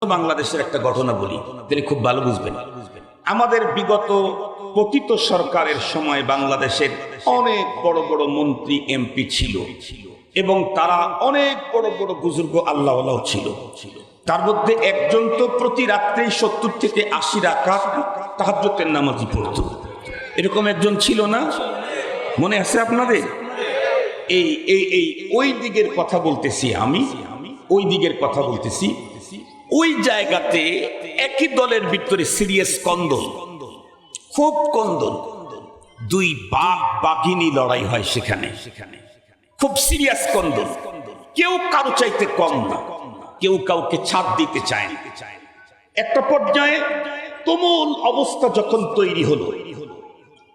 বাংলাদেশের একটা ঘটনা বলি, তিনি খুব ভালো বুঝবেন। আমাদের বিগত পতিত সরকারের সময় বাংলাদেশের অনেক বড় বড় মন্ত্রী এমপি ছিল এবং তারা অনেক বড় বড় বুজুর্গ আল্লাহওয়ালাও ছিল। তার মধ্যে একজন তো প্রতি রাত্রে 70 থেকে 80 রাকাত তাহাজ্জুদের নামাজই পড়তো। এরকম একজন ছিল না? মনে আছে আপনাদের? ওই দিকের কথা বলতেছি আমি, ওই দিকের কথা বলতেছি। ওই জায়গাতে একই দলের ভিতরে সিরিয়াস কন্দল, খুব কন্দল, দুই বাঘ বাঘিনী লড়াই হয় সেখানে, খুব সিরিয়াস কন্দল। কেউ কারো চাইতে কম না, কেউ কাউকে ছাড় দিতে চায় না। একটা পর্যায়ে তুমুল অবস্থা যখন তৈরি হলো,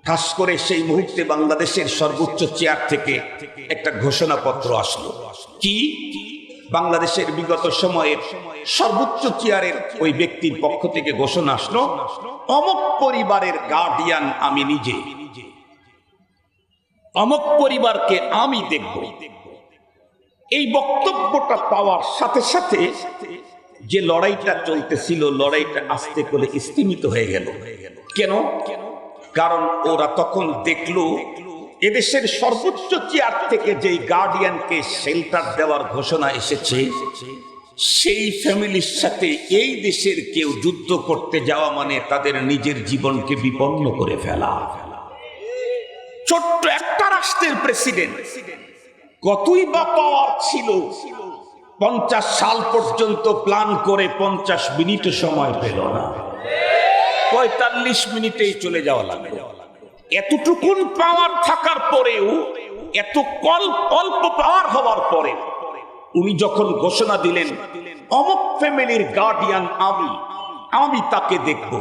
খাস করে সেই মুহূর্তে বাংলাদেশের সর্বোচ্চ চেয়ার থেকে একটা ঘোষণাপত্র আসলো। কি? বাংলাদেশের বিগত সময়ের সর্বোচ্চ চেয়ারের ওই ব্যক্তির পক্ষ থেকে ঘোষণা আসলো, অমুক পরিবারের গার্ডিয়ান আমি নিজে, অমুক পরিবারকে আমি দেখব। এই বক্তব্যটা পাওয়ার সাথে সাথে যে লড়াইটা চলতেছিল, লড়াইটা আস্তে করে স্তিমিত হয়ে গেল। কেন? কারণ ওরা তখন দেখলো এদেশের সর্বোচ্চ চেয়ার থেকে যেই গার্ডিয়ানকে শেল্টার দেওয়ার ঘোষণা এসেছে, সেই ফ্যামিলির সাথে এই দেশের কেউ যুদ্ধ করতে যাওয়া মানে তাদের নিজের জীবনকে বিপন্ন করে ফেলা। ছোট্ট একটা রাষ্ট্রের প্রেসিডেন্ট, কতই বা পাওয়ার ছিল, 50 সাল পর্যন্ত প্ল্যান করে 50 মিনিট সময় পেল না, 45 মিনিটেই চলে যাওয়া লাগলো। এতটুকুন পাওয়ার থাকার পরেও, এত অল্প পাওয়ার হওয়ার পরে উনি যখন ঘোষণা দিলেন অমুক ফ্যামিলির গার্ডিয়ান আমি তাকে দেখব,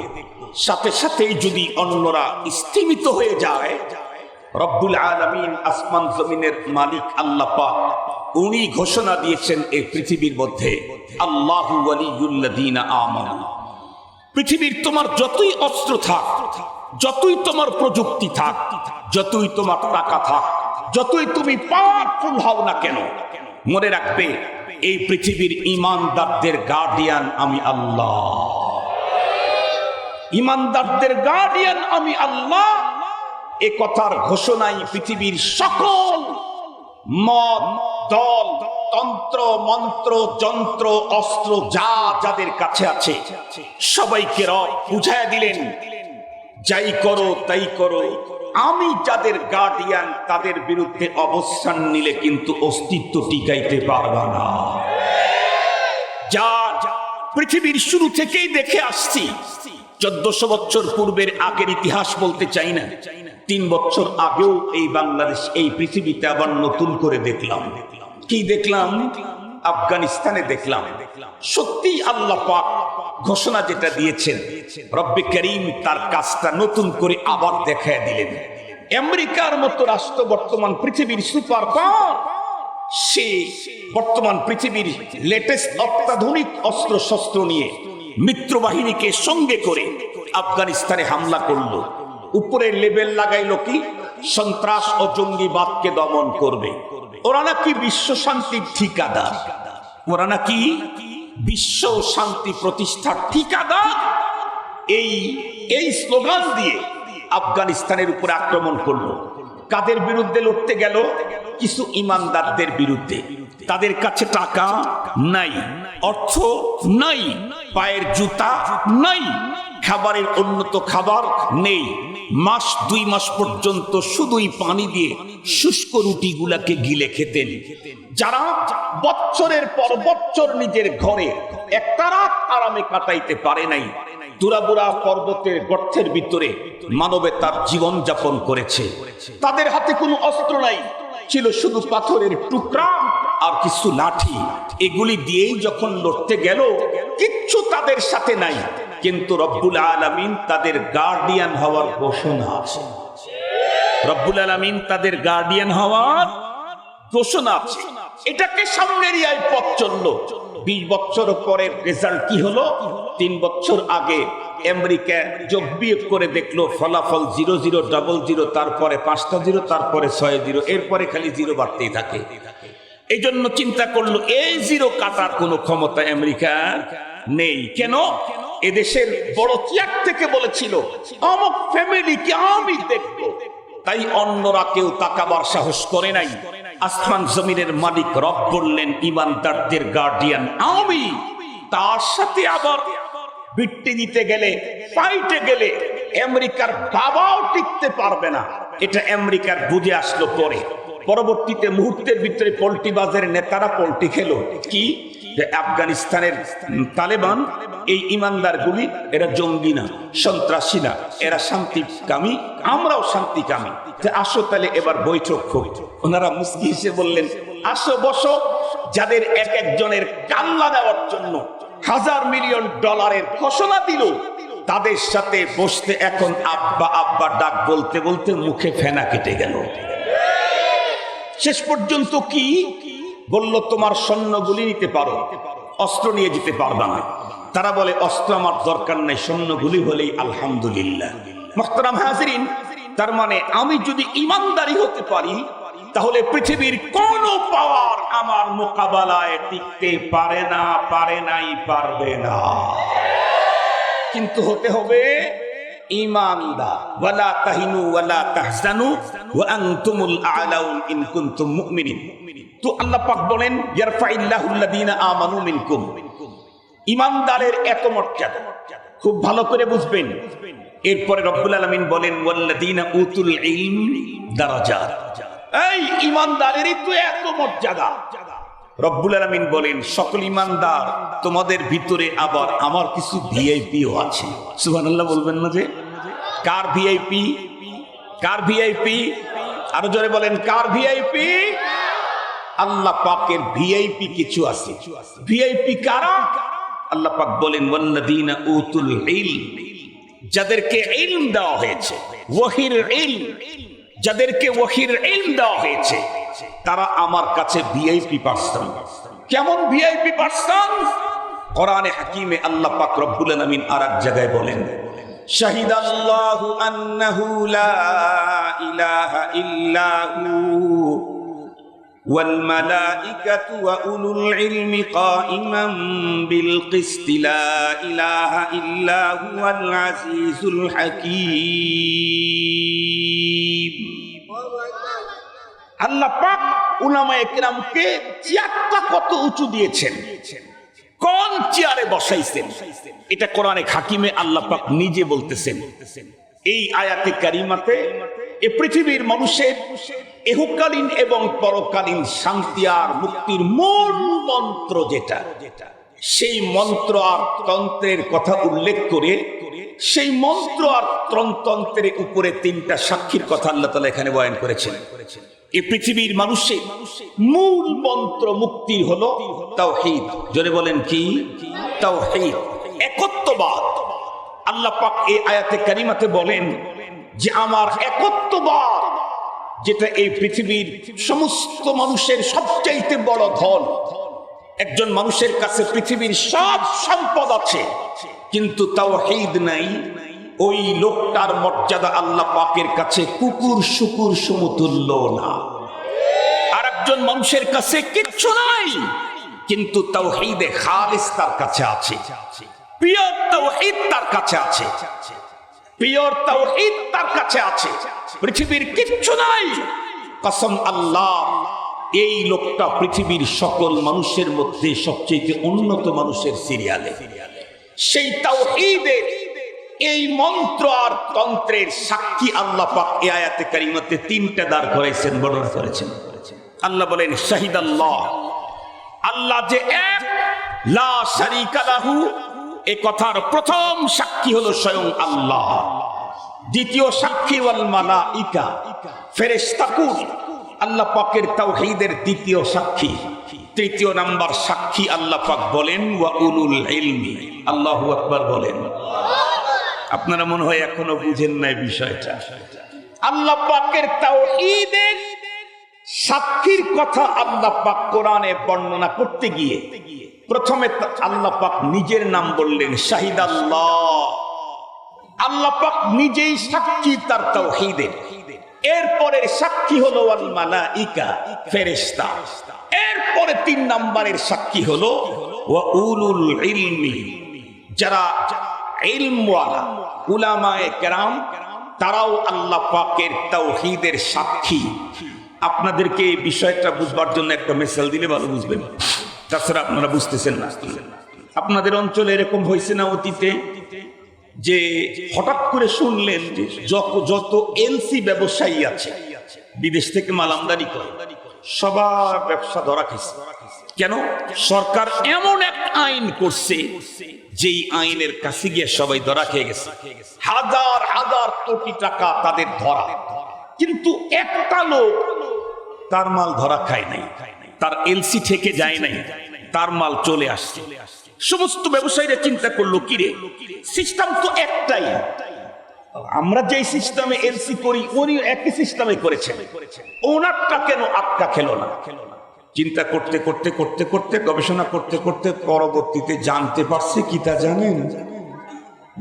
সাথে সাথেই যদি অন্যরা স্থিমিত হয়ে যায়, রব্বুল আলামিন আসমান জমিনের মালিক আল্লাহ পাক উনি ঘোষণা দিয়েছেন এই পৃথিবীর মধ্যে, আল্লাহু ওয়ালিয়ুল্লাযীনা আমানু। পৃথিবীর তোমার যতই অস্ত্র থাক, যতই তোমার প্রযুক্তি থাক, যতই তোমার টাকা থাক, যতই তুমি পাওয়ারফুল হও না কেন, মনে রাখবে এই পৃথিবীর ঈমানদারদের গার্ডিয়ান আমি আল্লাহ। ঈমানদারদের গার্ডিয়ান আমি আল্লাহ। এ কথার ঘোষণাই পৃথিবীর সকল মত, দল, তন্ত্র, মন্ত্র, যন্ত্র, অস্ত্র যা যাদের কাছে আছে সবাইকে রব বুঝায় দিলেন, যাই করো তাই করো, আমি যাদের গার্ডিয়ান তাদের বিরুদ্ধে অবস্থান নিলে কিন্তু অস্তিত্ব টিকাইতে পারবা না। যা পৃথিবীর শুরু থেকেই দেখে আসছি, 1400 বছর পূর্বের আগের ইতিহাস বলতে চাই না, 3 বছর আগেও এই বাংলাদেশ, এই পৃথিবীতে আবার নতুন করে দেখলাম। কি দেখলাম? আফগানিস্তানে দেখলাম। সত্যি আল্লাহ পাক ঘোষণা যেটা দিয়েছেন, রব্বে করিম তার কাজটা নতুন করে আবার দেখায় দিলেন। আমেরিকার মতো রাষ্ট্র বর্তমান পৃথিবীর সুপার পাওয়ার, সে বর্তমান পৃথিবীর লেটেস্ট অত্যাধুনিক অস্ত্র শস্ত্র নিয়ে মিত্র বাহিনীকে সঙ্গে করে আফগানিস্তানে হামলা করলো। উপরে লেবেল লাগাইলো কি? সন্ত্রাস ও জঙ্গিবাদকে দমন করবে। ওরা নাকি বিশ্ব শান্তির ঠিকাদার, ওরা নাকি বিশ্ব শান্তি প্রতিষ্ঠার ঠিকাদার। এই স্লোগান দিয়ে আফগানিস্তানের উপরে আক্রমণ করলো। কাদের বিরুদ্ধে লড়তে গেল? কিছু ঈমানদারদের বিরুদ্ধে। তাদের কাছে টাকা নাই, অর্থ নাই, পায়ের জুতা নাই, খাবারের উন্নত খাবার নেই, 2 মাস পর্যন্ত শুধুই পানি দিয়ে শুষ্ক রুটিগুলাকে গিলে খেতেন। যারা বছরের পর বছর নিজের ঘরে একটা রাত আরামে কাটাইতে পারে নাই, দুরাবুরা পর্বতের গর্তের ভিতরে মানবে তার জীবন যাপন করেছে। তাদের হাতে কোনো অস্ত্র নাই, ছিল শুধু পাথরের টুকরা আর কিছু লাঠি। এগুলি দিয়েই যখন লড়তে গেল, কিচ্ছু তাদের সাথে নাই, কিন্তু রব্বুল আলামিন তাদের গার্ডিয়ান হওয়ার ঘোষণা আছে। রব্বুল আলামিন তাদের গার্ডিয়ান হওয়ার ঘোষণা আছে। এটাকে সামনে নিয়ে পথ চললো। 20 বছর পরে রেজাল্ট কি হলো? 3 বছর আগে আমেরিকা যোগ বিয়োগ করে দেখলো ফলাফল 0000, তারপরে 5টা 0, তারপরে 6 0, এরপরে খালি 0 বাড়তেই থাকে। এই জন্য চিন্তা করলো এই 0 কাটার কোনো ক্ষমতা আমেরিকার নেই। কেন? এদেশের বড় চেয়ার থেকে বলেছিল অমুক ফ্যামিলিকে আমি দেখব, তাই অন্যরা কেউ তাকাবার সাহস করে নাই। আসমান জমিনের মালিক রব বললেন ইমানদারদের গার্ডিয়ান আমি। তার সাথে আবার বিট্টি দিতে গেলে, ফাইটে গেলে আমেরিকার বাবাও টিকতে পারবে না। এটা আমেরিকার বুঝে আসলো পরে। পরবর্তীতে মুহূর্তের ভিতরে পল্টিবাজের নেতারা পল্টি খেলো কি, যে আফগানিস্তানের তালেবান এই ইমানদারগুলি এরা জঙ্গি না, সন্ত্রাসী না, এরা শান্তিকামী, আমরাও শান্তিকামী। আসো তাহলে এবার বৈঠক হোক। ওনারা মুস্কি হেসে বললেন আসো বসো। যাদের এক একজনের কাল্লা দেওয়ার জন্য $1,000 মিলিয়ন ঘোষণা দিল, তাদের সাথে বসতে এখন আব্বা আব্বা ডাক বলতে বলতে মুখে ফেনা কেটে গেল। শেষ পর্যন্ত কি বলল, তোমার সৈন্যগুলি নিতে পারো, অস্ত্র নিয়ে যেতে পারবা না। তারা বলে অস্ত্র আমার দরকার নাই, সৈন্যগুলি হলেই আলহামদুলিল্লাহ। মুহতারাম হাজিরিন, তার মানে আমি যদি ইমানদারি হতে পারি তাহলে পৃথিবীর কোন পাওয়ার আমার মোকাবেলায় টিকতে পারে না, পারে নাই, পারবে না। কিন্তু হতে হবে ঈমানদার। ওয়ালা তাহিনু ওয়ালা তাহজানু ওয়া আনতুমুল আ'লাউন ইন কুনতুম মুমিনিন। তো আল্লাহ পাক বলেন ইয়ারফাইল্লাহুল্লাযীনা আমানু মিনকুম। ঈমানদারের এত মর্যাদা খুব ভালো করে বুঝবেন। এরপরে রব্বুল আলামিন বলেন ওয়াল্লাযীনা উতুল ইলম দারাজাত। এই ঈমানদারেরই তো এত মর্যাদা। রব্বুল আলামিন বলেন সকল ঈমানদার তোমাদের ভিতরে আবার আমার কিছু ভিআইপিও আছে। সুবহানাল্লাহ বলবেন না যে? কার ভিআইপি? কার ভিআইপি? আরো জোরে বলেন কার ভিআইপি? আল্লাহ পাকের ভিআইপি কিছু আছে। ভিআইপি কারা? আল্লাহ পাক বলেন ওয়াল্লাযীনা উতুল ইলম, যাদেরকে ইলম দেওয়া হয়েছে, ওয়াহির ইলম, যাদেরকে ওয়াহির ইলম দেওয়া হয়েছে তারা আমার কাছে ভিআইপি পারসন। কেমন ভিআইপি পারসন? কোরআনে হাকিমে আল্লাহ পাক রব্বুল আলামিন আরেক জায়গায় বলেন শাহিদাল্লাহু আন্নাহু লা ইলাহা ইল্লাহু ওয়াল মালাইকাতু ওয়া উলুল ইলমি কাইমান বিল কিসত লা ইলাহা ইল্লা হুয়াল আজিজুল হাকীম। আল্লাহ পাক উলামায়ে কেরামকে চেয়ারটা কত উঁচু দিয়েছেন, কোন চেয়ারে বসাইছেন, এটা কোরআনে হাকিমে আল্লাহ পাক নিজে বলতেছেন। এই আয়াতে কারিমাতে এ পৃথিবীর মানুষের ইহকালীন এবং পরকালীন শান্তি আর মুক্তির মূল মন্ত্র যেটা, সেই মন্ত্র আর তন্ত্রের কথা উল্লেখ করে সেই মন্ত্র আর তন্ত্রের উপরে তিনটা সাক্ষীর কথা আল্লাহ তাআলা এখানে বয়ান করেছেন। এই পৃথিবীর মানুষের মূল মন্ত্র মুক্তির হলো তাওহীদ। জোরে বলেন কি? তাওহীদ, একত্ববাদ। আল্লাহ পাক এই আয়াতে কারিমাতে বলেন যে আমার একত্ববাদ, যেটা এই পৃথিবীর সমস্ত মানুষের সবচাইতে বড় ধন। একজন মানুষের কাছে পৃথিবীর সব সম্পদ আছে কিন্তু তাওহীদ নাই, ওই লোকটার মর্যাদা আল্লাহ পাকের কাছে কুকুর শুকুর সমতুল্য না। আর একজন মানুষের কাছে কিচ্ছু নাই কিন্তু তাওহীদে খালিস তার কাছে আছে, পিওর তাওহীদ তার কাছে আছে, পিওর তাওহীদ তার কাছে আছে, পৃথিবীর কিচ্ছু নাই। কসম আল্লাহ, এই লোকটা পৃথিবীর সকল মানুষের মধ্যে সবচেয়ে উন্নত মানুষের সিরিয়ালে। সেই তাওহীদের এই মন্ত্র আর তন্ত্রের সাক্ষী আল্লাহ পাক এই আয়াতে কারিমাতে তিনটা দাঁড় করাইছেন, বর্ণনা করেছেন। আল্লাহ বলেন শাহিদাল্লাহ, আল্লাহ যে এক, লা শারীকা লাহু, এই কথার প্রথম সাক্ষী হলো স্বয়ং আল্লাহ। দ্বিতীয় সাক্ষী ওয়াল মালাইকা, ফেরেশতাকুন আল্লাহ পাকের তাওহীদের দ্বিতীয় সাক্ষী। তৃতীয় নাম্বার সাক্ষী আল্লাহ পাক বলেন ওয়া উলুল ইলমি। আল্লাহু আকবার বলেন। আপনারা মনে হয় এখনো বুঝেন নাই বিষয়টা। আল্লাহ পাকের তাওহীদের সাক্ষীর কথা আল্লাহ পাক কোরআনে বর্ণনা করতে গিয়ে প্রথমে আল্লাহ পাক নিজের নাম বললেন শাহিদাল্লাহ। আল্লাহ পাক নিজেই সাক্ষী তার তাওহীদের। এরপরে সাক্ষী হলো ওয়াল মালাইকা, ফেরেশতা। এরপরে তিন নাম্বারের সাক্ষী হলো ওয়া উলুল ইলমি, যারা ইলমওয়ালা উলামায়ে কেরাম তারাও আল্লাহ পাকের তাওহীদের সাক্ষী। আপনাদেরকে এই বিষয়টা বুঝবার জন্য একটা মিসাল দিলে ভালো বুঝবেন, তাছাড়া আপনারা বুঝতেছেন না। আপনাদের অঞ্চলে এরকম হয়েছে না অতীতে যে হঠাৎ করে শুনলেন যে যত এলসি ব্যবসায়ী আছে বিদেশ থেকে মাল আমদানি করে সবার ব্যবসা ধরা খেয়েছে। কেন? সরকার এমন এক আইন করছে যেই আইনের কাছে গিয়ে সবাই ধরা খেয়ে গেছে। হাজার হাজার কোটি টাকা তাদের ধরা, কিন্তু একটা লোক তার মাল ধরা খায় নাই, তার এলসি থেকে যায় নাই, তার মাল চলে আসছে। সমস্ত ব্যবসায়ীরা চিন্তা করলো, কিরে সিস্টেম তো একটাই, আমরা যেই সিস্টেমে এলসি করি উনি একই সিস্টেমে করেছেন, ওনারটা কেন আটকা খেলো না? চিন্তা করতে করতে করতে করতে গবেষণা করতে করতে পরবর্তীতে জানতে পারছে কি তা জানেন?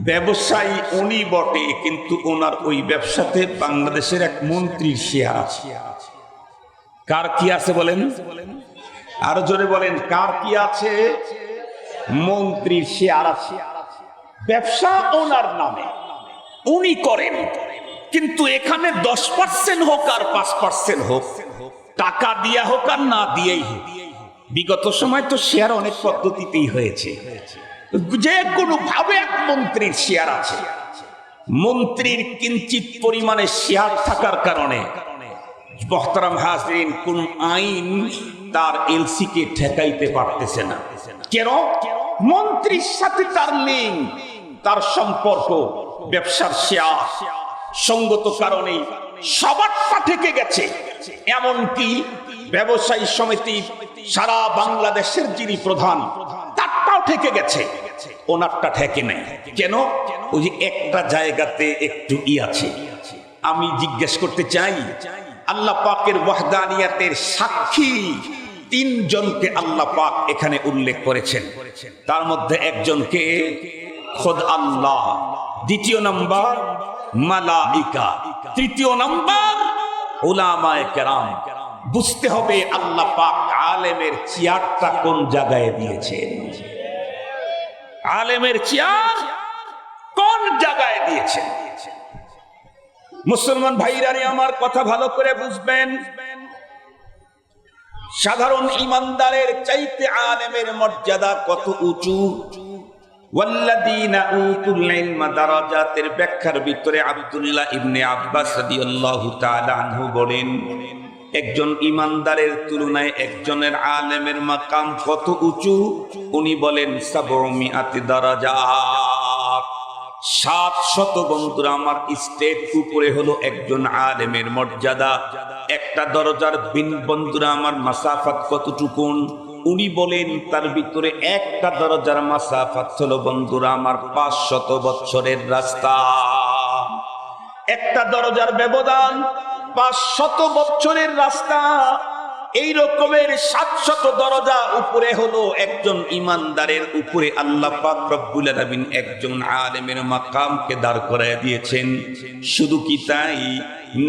ব্যবসায়ী উনি বটে, কিন্তু ওনার ওই ব্যবসাতে বাংলাদেশের এক মন্ত্রীর শেয়ার আছে। কার কি আছে বলেন? আরো জোরে বলেন, কার কি আছে? মন্ত্রীর শেয়ার আছে। ব্যবসা ওনার নামে, উনি করেন, কিন্তু এখানে 10% হোক আর 5% হোক, টাকা দিয়া হোক আর না দিয়েই হোক। বিগত সময় তো শেয়ার অনেক পদ্ধতিতেই হয়েছে, যে কোনো ভাবে এক মন্ত্রীর শেয়ার আছে। মন্ত্রীর কিঞ্চিত পরিমাণে শেয়ার থাকার কারণে মুহতারাম হাজরিন, কোন আইন তার এলসি কে ঠেকাইতে পারতেছে না। কেন? মন্ত্রীর সাথে তার লিঙ্ক, তার সম্পর্ক, ব্যবসার শেয়ার সঙ্গত কারণে সবারটা ঠেকে গেছে। এমনকি ব্যবসায়ী সমিতি সারা বাংলাদেশের যিনি প্রধান, তারটাও ঠেকে গেছে, ওনারটা ঠেকে নাই। কেন? ওই যে একটা জায়গাতে একটু আছে। আমি জিজ্ঞেস করতে চাই, আল্লাহ পাকের ওয়াহদানিয়াতের সাক্ষী 3 জনকে আল্লাহ পাক এখানে উল্লেখ করেছেন। তার মধ্যে একজনকে খোদ আল্লাহ, দ্বিতীয় নাম্বার মালাইকা, তৃতীয় নাম্বার উলামায়ে কেরাম। বুঝতে হবে আল্লাহ পাক আলেমের চেয়ারটা কোন জায়গায় দিয়েছেন, আলেমের চেয়ার কোন জায়গায় দিয়েছেন। মুসলমান ভাইরা আমার কথা ভালো করে বুঝবেন, সাধারণ ইমানদারের চাইতে আলেমের মর্যাদা কত উঁচু। ওয়াল্লাযীনা উতুল ইলমা দারাজাতের ব্যাখ্যার ভিতরে আব্দুল্লাহ ইবনে আব্বাস রাদিয়াল্লাহু তাআলা আনহু বলেন, একজন ইমানদারের তুলনায় একজনের আলেমের মাকাম কত উঁচু। উনি বলেন 700 দারাজাত, 700 বন্ধুরা আমার স্টেপ উপরে হলো একজন আলেমের মর্যাদা। একটা দরজার বন্ধুরা আমার মাসাফাত কতটুকুন? উনি বলেন তার ভিতরে একটা দরজার মাসাফাত হলো বন্ধুরা আমার 500 বছরের রাস্তা। একটা দরজার ব্যবধান 500 বছরের রাস্তা। এই রকমের 700 দরজা উপরে হলো একজন ইমানদারের উপরে আল্লাহ পাক রব্বুল আলামিন একজন আলেমের মাকামকে দাঁড় করায় দিয়েছেন। শুধু কি তাই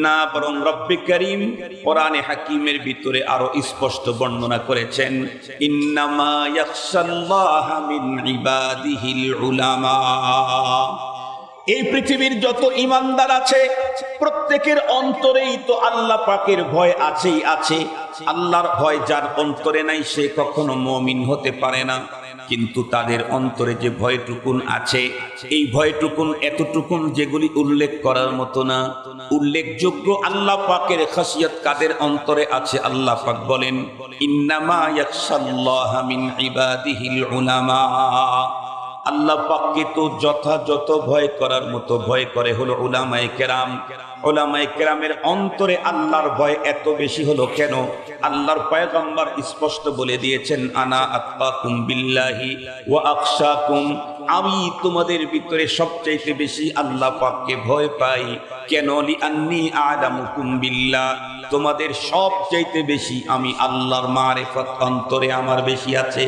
না, বরং রব্বে কারীম কোরআনে হাকিমের ভিতরে আরো স্পষ্ট বর্ণনা করেছেন, ইন্নামা ইয়াখশাল্লাহা মিন ইবাদিহিল উলামা। এই পৃথিবীর যত ইমানদার আছে প্রত্যেকের অন্তরেই তো আল্লাহ পাকের ভয় আছেই আছে। আল্লাহর ভয় যার অন্তরে নাই সে কখনো মুমিন হতে পারে না। কিন্তু তাদের অন্তরে যে ভয়টুকুন আছে, এই ভয়টুকুন এতটুকুন যেগুলি উল্লেখ করার মতো না। উল্লেখযোগ্য আল্লাহ পাকের খাসিয়ত কাদের অন্তরে আছে? আল্লাহ পাক বলেন, ইন্নামা ইয়াখশাল্লাহা মিন ইবাদিহিল উলামা। আল্লাহ পাককে তো যথাযথ ভয় করার মতো ভয় করে হলো উলামায়ে কেরাম। উলামায়ে কেরামের অন্তরে আল্লাহর ভয় এত বেশি হলো কেন? আল্লাহর পয়গম্বর স্পষ্ট বলে দিয়েছেন, আনা আতকাকুম বিল্লাহি ওয়া আখশাকুম, আমি তোমাদের ভিতরে সবচাইতে বেশি আল্লাহ পাককে ভয় পাই। কেন? লিআন্নী আ'লামুকুম বিল্লাহ, তোমাদের সবচাইতে বেশি আমি আল্লাহর মারিফত অন্তরে আমার বেশি আছে।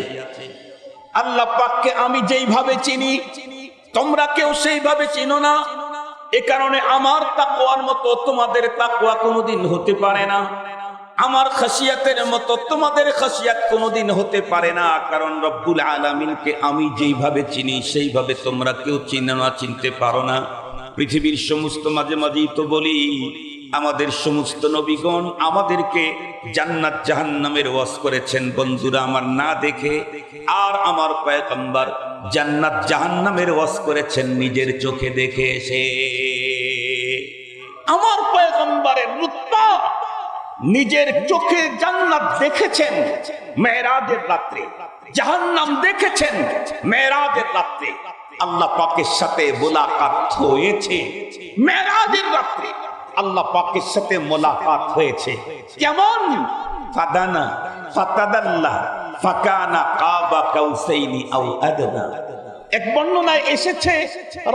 আল্লাহ পাককে আমি যেইভাবে চিনি তোমরা কেউ সেইভাবে চিনো না। এ কারণে আমার তাকওয়ার মতো তোমাদের তাকওয়া কোনোদিন হতে পারে না। আমার খাসিয়াতের মতো তোমাদের খাসিয়াত কোনোদিন হতে পারে না, কারণ রব্বুল আলামিনকে আমি যেইভাবে চিনি সেইভাবে তোমরা কেউ চিনো না, চিনতে পারো না। পৃথিবীর সমস্ত, মাঝে মাঝেই তো বলি, আমাদের সমস্ত নবীগণ আমাদেরকে জান্নাত জাহান্নামের ওয়াজ করেছেন বন্ধুরা আমার না দেখে, আর আমার পয়গম্বর জান্নাত জাহান্নামের ওয়াজ করেছেন নিজের চোখে দেখে এসে। আমার পয়গম্বরের রুতবা নিজের চোখে জান্নাত দেখেছেন মেরাজের রাত্রে, জাহান্নাম দেখেছেন মেরাজের রাত্রে। আল্লাহ পাকের সাথে মোলাকাত হয়েছে মেরাজের রাত্রে, আল্লাহ পাকের সাথে মোলাকাত হয়েছে। কেমন? ফাদানা ফাতাদাল্লা ফাকানা কাবা কাউসাইনি আও আদনা। এক বর্ণনায় এসেছে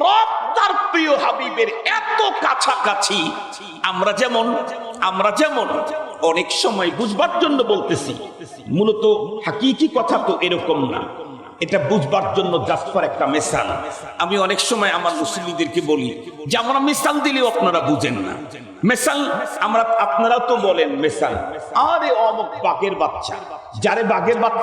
রব তার প্রিয় হাবিবের এত কাছাকাছি। আমরা যেমন অনেক সময় বুঝবার জন্য বলতেছি, মূলত হাকিকি কথা তো এরকম না, এটা বুঝবার জন্য জাস্ট ফর একটা মিসাল। আমি অনেক সময় আমার মুসলিমদেরকে বলি যে আমরা মিসাল দিলেও আপনারা বুঝেন না। মিসাল আপনারাও তো বলেন মিসাল, আরে অমুক বাঘের বাচ্চা, যারে বাঘের বাচ্চা